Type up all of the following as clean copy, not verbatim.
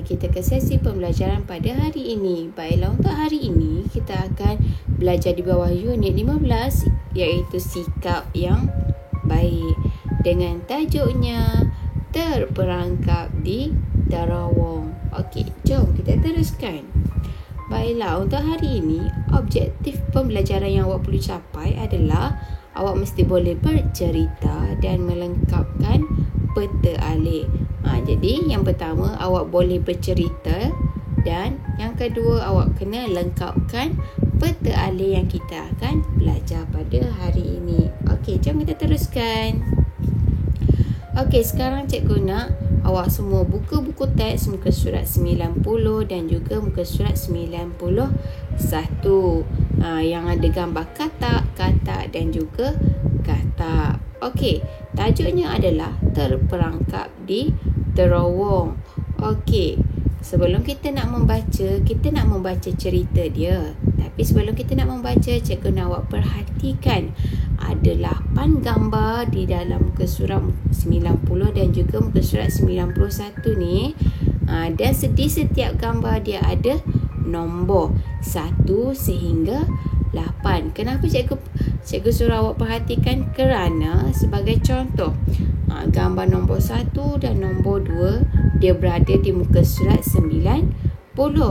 kita ke sesi pembelajaran pada hari ini. Baiklah, untuk hari ini kita akan belajar di bawah unit 15 iaitu sikap yang baik dengan tajuknya terperangkap di terowong. Okey, jom kita teruskan. Baiklah, untuk hari ini objektif pembelajaran yang awak perlu capai adalah awak mesti boleh bercerita dan melengkapkan peta alik. Jadi yang pertama awak boleh bercerita dan yang kedua awak kena lengkapkan peta alik yang kita akan belajar pada hari ini. Okey, jom kita teruskan. Okey, sekarang cikgu nak awak semua buka buku teks muka surat 90 dan juga muka surat 91 yang ada gambar katak dan juga katak. Okey, tajuknya adalah terperangkap di terowong. Okey, sebelum kita nak membaca cerita dia. Tapi sebelum kita nak membaca, cikgu nak awak perhatikan ada 8 gambar di dalam muka surat 90 dan juga muka surat 91 ni. Dan di setiap gambar dia ada nombor 1 sehingga 8. Kenapa cikgu suruh awak perhatikan? Kerana sebagai contoh, gambar nombor 1 dan nombor 2 dia berada di muka surat 90.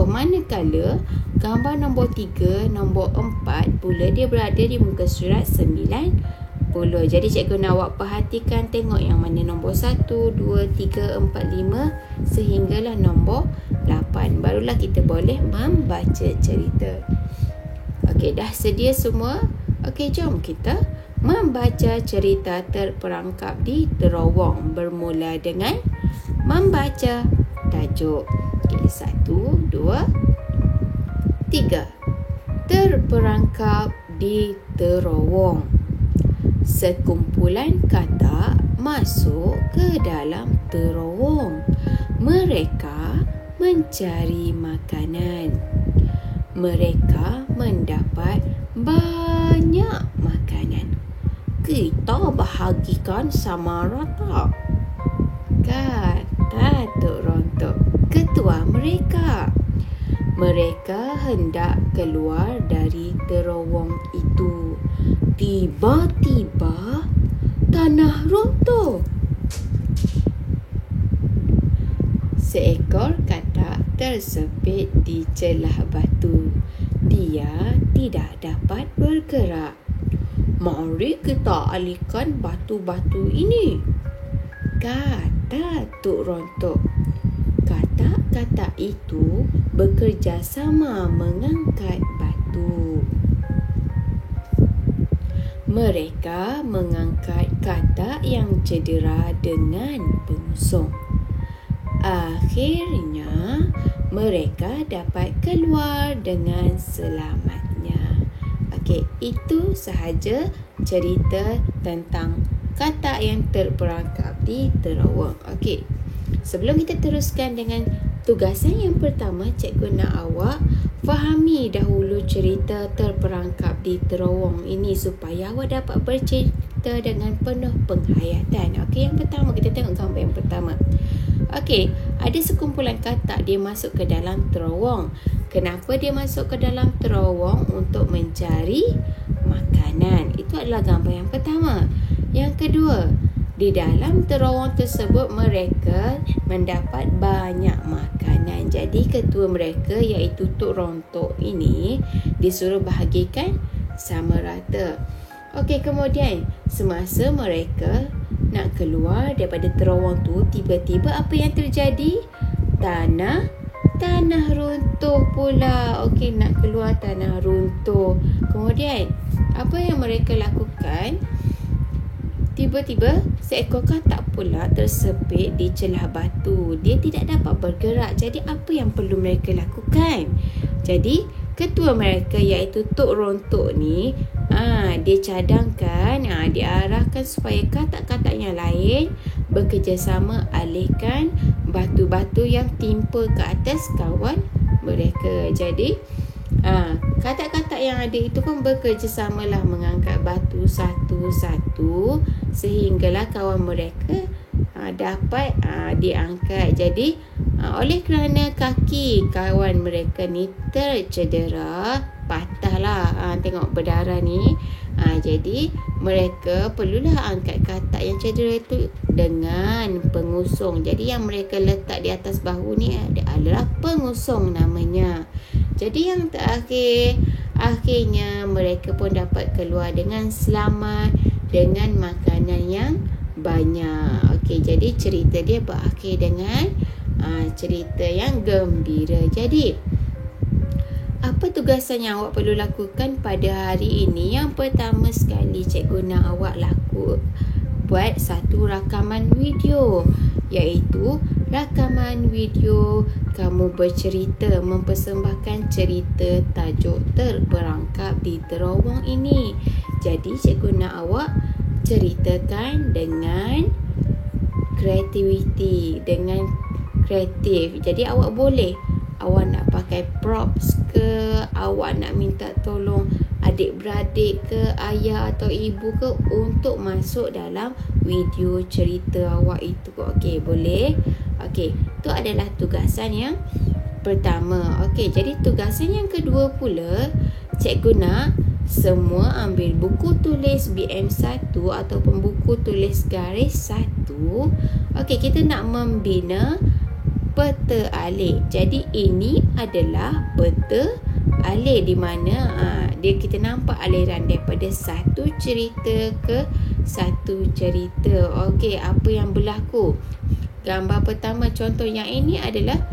Manakala gambar nombor 3, nombor 4 pula dia berada di muka surat 90. Jadi cikgu nak awak perhatikan, tengok yang mana nombor 1, 2, 3, 4, 5 sehinggalah nombor 8. Barulah kita boleh membaca cerita. Okey, dah sedia semua? Okey, jom kita membaca cerita terperangkap di terowong. Bermula dengan membaca tajuk. Okey, 1, 2, 3. Terperangkap di terowong. Sekumpulan katak masuk ke dalam terowong. Mereka mencari makanan. Mereka mendapat banyak makanan. Kita bahagikan sama rata, kata Tok Rontok, ketua mereka. Mereka hendak keluar dari terowong itu. Tiba-tiba tanah runtuh. Seekor katak tersepit di celah batu. Dia tidak dapat bergerak. Mari kita alihkan batu-batu ini, kata Tok Rontok. Katak-katak itu bekerjasama mengangkat batu. Mereka mengangkat katak yang cedera dengan pengusung. Akhirnya, mereka dapat keluar dengan selamatnya. Okey, itu sahaja cerita tentang katak yang terperangkap di terowong. Okey, sebelum kita teruskan dengan tugasan yang pertama, cikgu nak awak fahami dahulu cerita terperangkap di terowong ini supaya awak dapat bercerita dengan penuh penghayatan. Okey, yang pertama kita tengok gambar yang pertama. Okey, ada sekumpulan katak dia masuk ke dalam terowong. Kenapa dia masuk ke dalam terowong? Untuk mencari makanan. Itu adalah gambar yang pertama. Yang kedua, di dalam terowong tersebut mereka mendapat banyak makanan. Jadi ketua mereka iaitu Tok Rontok ini disuruh bahagikan sama rata. Okey, kemudian semasa mereka nak keluar daripada terowong tu, tiba-tiba apa yang terjadi? Tanah runtuh pula. Okey, nak keluar tanah runtuh. Kemudian apa yang mereka lakukan? Tiba-tiba seekor katak pula tersepit di celah batu. Dia tidak dapat bergerak. Jadi apa yang perlu mereka lakukan? Jadi ketua mereka iaitu Tok Rontok ni, dia cadangkan, diarahkan supaya katak-katak yang lain bekerjasama alihkan batu-batu yang timpa ke atas kawan mereka. Jadi katak-katak yang ada itu pun bekerjasamalah mengangkat batu satu-satu sehinggalah kawan mereka dapat diangkat. Jadi Oleh kerana kaki kawan mereka ni tercedera, patahlah, tengok berdarah ni. Jadi mereka perlulah angkat katak yang cedera itu dengan pengusung. Jadi yang mereka letak di atas bahu ni adalah pengusung namanya. Jadi yang terakhir, akhirnya mereka pun dapat keluar dengan selamat dengan makanan yang banyak. Okey, jadi cerita dia berakhir dengan cerita yang gembira. Jadi apa tugasan yang awak perlu lakukan pada hari ini? Yang pertama sekali, cikgu nak awak buat satu rakaman video, iaitu rakaman video kamu bercerita, mempersembahkan cerita tajuk terperangkap di terowong ini. Jadi cikgu nak awak ceritakan dengan kreativiti, dengan kreatif. Jadi awak boleh, awak nak pakai props ke, awak nak minta tolong adik-beradik ke, ayah atau ibu ke untuk masuk dalam video cerita awak itu. Okey, boleh. Okey, itu adalah tugasan yang pertama. Okey, jadi tugasan yang kedua pula, cikgu nak semua ambil buku tulis BM1 ataupun buku tulis garis 1. Okey, kita nak membina peta alik. Jadi ini adalah peta alik di mana kita nampak aliran daripada satu cerita ke satu cerita. Okey, apa yang berlaku? Gambar pertama, contoh yang ini adalah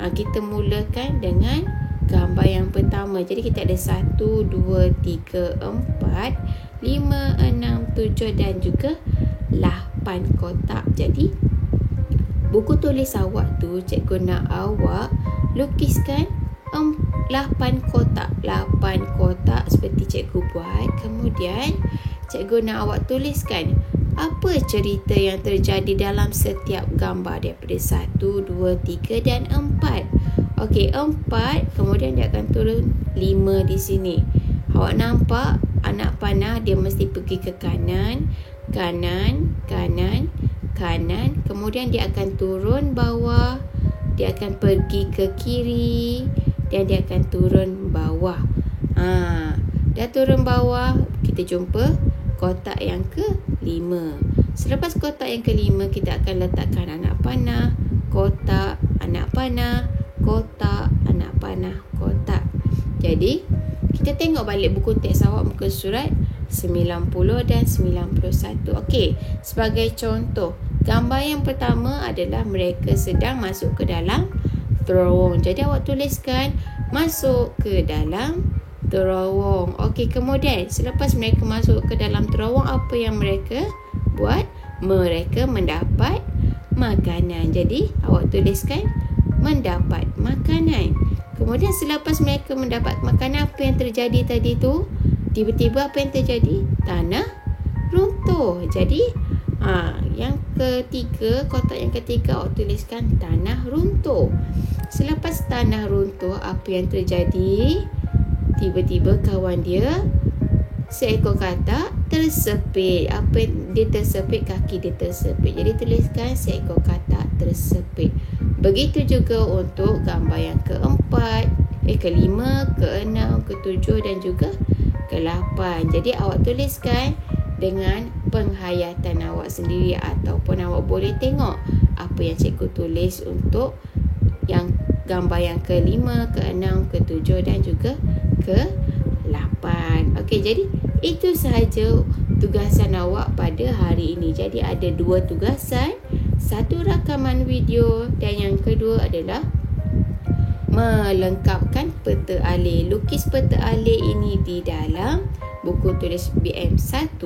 kita mulakan dengan gambar yang pertama. Jadi kita ada 1, 2, 3, 4, 5, 6, 7 dan juga 8 kotak. Jadi buku tulis awak tu, cikgu nak awak lukiskan 8 kotak. 8 kotak seperti cikgu buat. Kemudian cikgu nak awak tuliskan apa cerita yang terjadi dalam setiap gambar daripada 1, 2, 3 dan 4. Okey, 4, kemudian dia akan turun 5 di sini. Awak nampak anak panah dia mesti pergi ke kanan, kanan, kanan, kanan. Kemudian dia akan turun bawah, dia akan pergi ke kiri dan dia akan turun bawah. Dah turun bawah, kita jumpa kotak yang ke-5. Selepas kotak yang ke-5, kita akan letakkan anak panah, kotak, anak panah, kotak, anak panah, kotak. Jadi kita tengok balik buku teks awak, muka surat 90 dan 91. Okey, sebagai contoh, gambar yang pertama adalah mereka sedang masuk ke dalam terowong. Jadi awak tuliskan masuk ke dalam terowong. Okey, kemudian selepas mereka masuk ke dalam terowong, apa yang mereka buat? Mereka mendapat makanan. Jadi awak tuliskan mendapat makanan. Kemudian selepas mereka mendapat makanan, apa yang terjadi tadi tu? Tiba-tiba apa yang terjadi? Tanah runtuh. Jadi yang ketiga, kotak yang ketiga awak tuliskan tanah runtuh. Selepas tanah runtuh, apa yang terjadi? Tiba-tiba kawan dia, seekor katak tersepit. Apa dia tersepit? Kaki dia tersepit. Jadi tuliskan seekor katak tersepit. Begitu juga untuk gambar yang keempat, kelima, keenam, ketujuh dan juga ke-8. Jadi awak tuliskan dengan penghayatan awak sendiri, ataupun awak boleh tengok apa yang cikgu tulis untuk yang gambar yang ke-5, ke-6, ke-7 dan juga ke-8. Okey, jadi itu sahaja tugasan awak pada hari ini. Jadi ada 2 tugasan, 1 rakaman video dan yang kedua adalah melengkapkan peta alik. Lukis peta alik ini di dalam buku tulis BM1.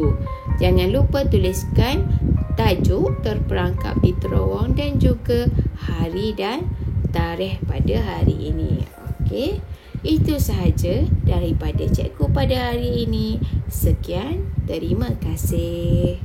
Jangan lupa tuliskan tajuk terperangkap di terowong dan juga hari dan tarikh pada hari ini. Okey, itu sahaja daripada cikgu pada hari ini. Sekian, terima kasih.